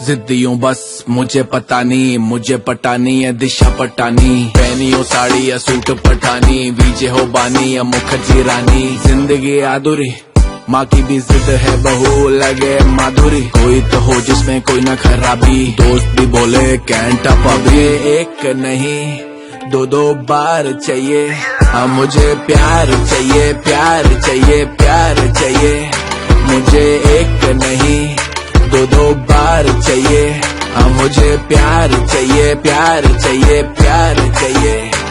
जिद्दियों बस मुझे पता नहीं, मुझे पटानी है दिशा पटानी। पहनी हो साड़ी या सूट पठानी, बीजे हो बानी या मुखर्जी रानी। जिंदगी अधूरी, माँ की भी जिद है, बहू लगे माधुरी। कोई तो हो जिसमें कोई ना खराबी, दोस्त भी बोले कैंट अप अभी। एक नहीं दो दो बार चाहिए, हाँ मुझे प्यार चाहिए, प्यार चाहिए, प्यार चाहिए। मुझे एक नहीं दो दो बार चाहिए, हाँ मुझे प्यार चाहिए, प्यार चाहिए, प्यार चाहिए।